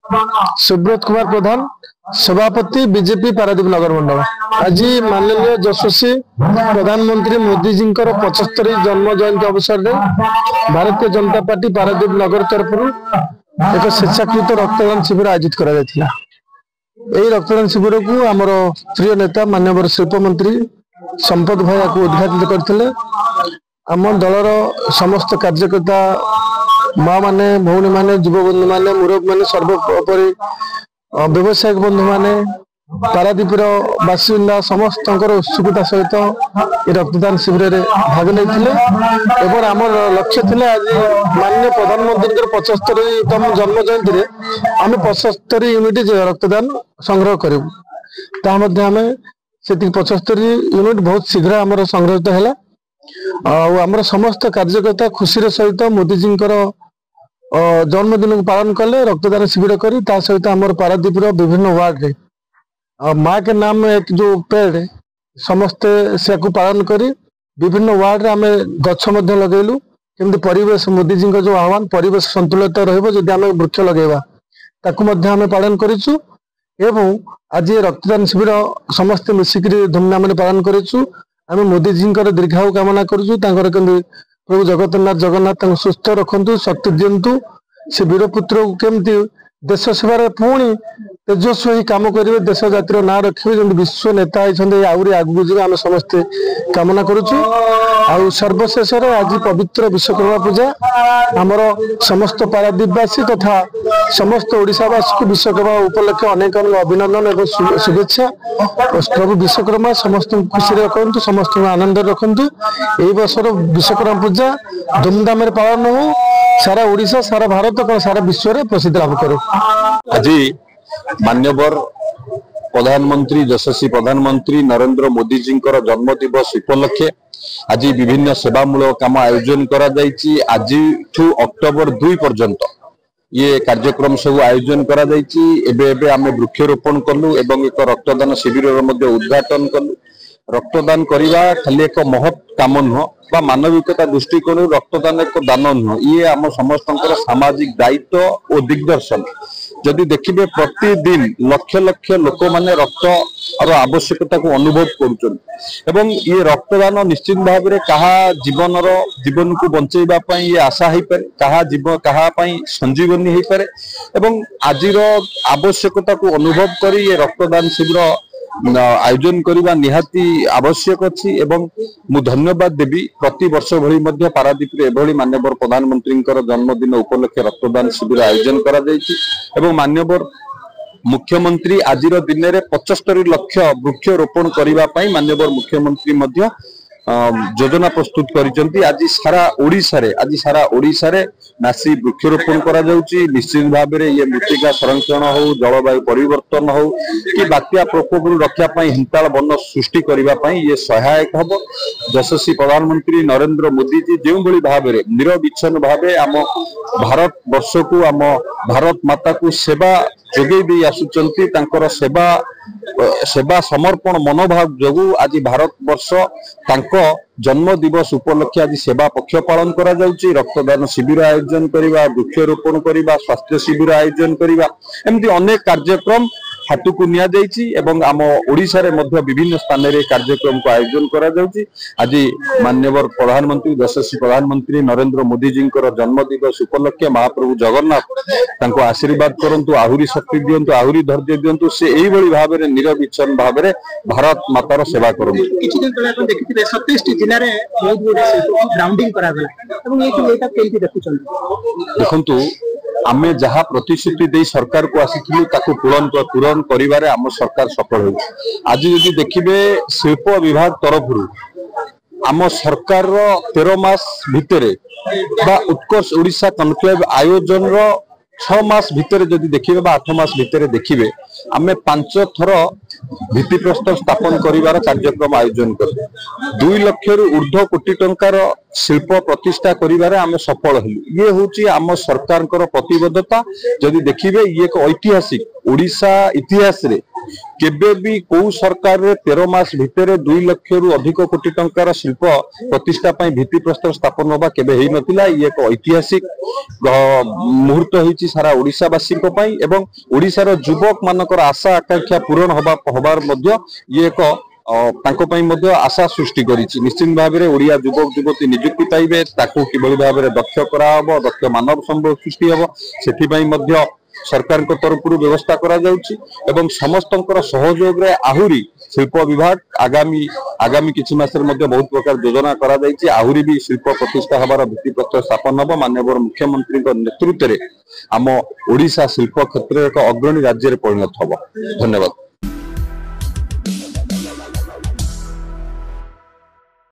सुब्रत कुमार प्रधान सभापति बीजेपी पारादीप नगर मंडल। आज माननीय यशस्वी प्रधानमंत्री मोदी जी 75 जन्म जयंती अवसर में भारतीय जनता पार्टी पारादीप नगर तरफ एक स्वेच्छाकृत रक्तदान शिविर आयोजित करा जायथिला। एही रक्तदान शिविर को आमर प्रिय नेता माननीय शिल्प मंत्री संपद भाई को उद्घाटन करथिले। आम दलर समस्त कार्यकर्ता माँ माने भौणी माने युव बंधु माने मुरब माने सर्वोपरि व्यवसायिक बंधु माने पारादीप बासिंदा समस्त उत्सुकता सहित ये रक्तदान शिविर में भाग नहीं। आम लक्ष्य थे आज माननीय प्रधानमंत्री 75तम जन्म जयंती में आम 75 यूनिट रक्तदान संग्रह करूँ। 75 यूनिट बहुत शीघ्र आम संग्रहित है। आमर समस्त कार्यकर्ता खुशी सहित मोदी जी जन्मदिन को पालन कले रक्तदान शिविर कर सहित आमर पारादीप विभिन्न वार्ड रे माँ के नाम में एक जो पेड़ समस्ते से पालन करी विभिन्न वार्ड रे आम गछ लगेलु केमती परिवेश मोदी जी जो आह्वान परिवेश संतुलित रही वृक्ष लगेगा ताकू आम पालन करूँ। एवं आज रक्तदान शिविर समस्ते मिसिक धूमधाम पालन करूँ। आम मोदी जी दीर्घायु कामना करूँ। प्रभु जगन्नाथ सुस्थ रखु शक्ति दिंतु से वीरपुत्र को केमती देश सेवार पुणी तेजस्वी काम करेंगे देश जातिर ना रखे जमी विश्व नेता आहरी आगू जी आम समस्ते कामना करुँ। सर्वशेष आज पवित्र विश्वकर्मा पूजा आमर समस्त पारादीपवासी तथा समस्त ओडिशावासी को विश्वकर्मा उपलक्षे अनेक अभिनंदन और शुभेच्छा। प्रभु विश्वकर्मा समस्त खुशी रखु समस्त आनंद रखु। यही वर्षर विश्वकर्मा पूजा धूमधाम पालन हो सारा ओडिशा सारा भारत और सारा विश्व में प्रसिद्ध लाभ करो। आज मान्यवर प्रधानमंत्री यशस्वी प्रधानमंत्री नरेंद्र मोदी जी जन्म दिवस उपलक्षे आज विभिन्न सेवामूलक काम आयोजन करा जायछि। आज अक्टोबर 2 पर्यंत ये कार्यक्रम सब आयोजन करा जायछि। एबे आमे वृक्षरोपण कलु एवं एक रक्तदान शिविर उद्घाटन कलु। रक्तदान करवा खाली एक महत् काम नुह बा मानविकता दृष्टिकोण रक्तदान एक दान नुह ये आम समस्त सामाजिक दायित्व और दिग्दर्शन। जदि देखिए प्रतिदिन लक्ष लक्ष लोक माने रक्त और आवश्यकता को अनुभव करुचन ये रक्तदान निश्चित भाव में कहा जीवन को बंचेबा पई ये आशा हो पारे कहा जीवन कहा संजीवनी हो पारे आज आवश्यकता को अनुभव करी ये रक्तदान शिविर आयोजन करने निहाती आवश्यक अच्छी। मु धन्यवाद देवी प्रति वर्ष भली मध्य पारादीप एभली मान्यवर प्रधानमंत्री जन्मदिन उपलक्षे रक्तदान शिविर आयोजन करा जायछि एवं मान्यवर मुख्यमंत्री आज दिन में 75 लाख वृक्ष रोपण करने मान्यवर मुख्यमंत्री मध्य योजना प्रस्तुत करिसेंती। आज सारा ओडिशा रे नासी वृक्षरोपण करा जाउची। निश्चित भाव में ये मृत्तिका संरक्षण हो जलवायु परिवर्तन हो कि बात्या प्रकोप रक्षा हिंताल वन सृष्टि करने ये सहायक हम। यशस्वी प्रधानमंत्री नरेंद्र मोदी जी जो भली भाव में निरविच्छिन्न भाव आम भारत वर्ष को आम भारत माता को सेवा जोगे दे आसुचंती। तांकर सेवा समर्पण मनोभाव जोगु आज भारत वर्ष जन्म दिवस उपलक्षे आज सेवा पक्ष पालन करा जाउची। रक्तदान शिविर आयोजन करिबा वृक्षरोपण करिबा स्वास्थ्य शिविर आयोजन करिबा एमती अनेक कार्यक्रम हाथ को निया जाइछि एवं आम ओडिशा रे मध्य विभिन्न स्थान रे कार्यक्रम को आयोजन करा जाउची। आज मान्यवर प्रधानमंत्री यशस्वी प्रधानमंत्री नरेंद्र मोदी जी जन्म दिवस उपलक्षे महाप्रभु जगन्नाथ तांको आशीर्वाद करंतु आहुरी शक्ति दियंतु आहुरी धैर्य दियंतु से एही भली भाव में निरविच्छिन्न भाव में भारत मातार सेवा करंतु। किछि दिन पहले आपण देखिथिले 27 जिल्ला रे बहुत गुडे ग्राउंडिंग करा गला एवं एटा केमति देखुछन देखंतु आमे जहाँ प्रतिश्रुति दे सरकार को आसी ताकू पूरण करिवारे आम सरकार सफल हो। आज यदि देखिबे शिल्प विभाग तरफ आम सरकार 13 मास भितरे बा उत्कर्ष ओडिशा कनक्लेव आयोजन 6 मास भितरे जदि देखिबे बा 8 मास भितरे देखिबे आमे 5 थर भित्तिप्रस्तर स्थापन करिवार कार्यक्रम आयोजन कर 2 लाख रु ऊर्ध्व कोटी टंकार शिल्प प्रतिष्ठा करिवारे आमे सफल हलु। ये होची आम सरकार प्रतिबद्धता। जदि देखिबे ये एक ऐतिहासिक ओडिशा इतिहास रे केबे भी कोउ सरकार रे 13 मास भितरे 2 लाख रु अधिक कोटी टंकार शिल्प प्रतिष्ठा पई भित्ति प्रस्तर स्थापन होबा केबे हेई नथिला। ये एक ऐतिहासिक मुहूर्त होईची सारा ओडिशा वासी को पई एवं ओडिशा रो युवक मानकर आशा आकांक्षा पूर्ण होबार मध्य ये एक तांको पई मध्य आशा सृष्टि करिछि। निश्चित भाव में ओडिया युवक युवती नियुक्ति पाइबे ताकू किबळी भाव में दक्ष कराहबो दक्ष मानव संबल सृष्टि हबो सेथि पई मध्य सरकार को तरफ व्यवस्था करा जाउछि एवं समस्तंकर सहयोग रे आहुरी शिल्प विभाग आगामी किछि मासर मध्य बहुत प्रकार योजना करा जाइछि। आहुरी भी शिल्प प्रतिष्ठा हबार भित्ति प्रस्तर स्थापन हबो। माननीय मुख्यमंत्री नेतृत्व रे आम ओडिशा शिल्प क्षेत्र एक अग्रणी राज्य रे परिणत हबो। धन्यवाद।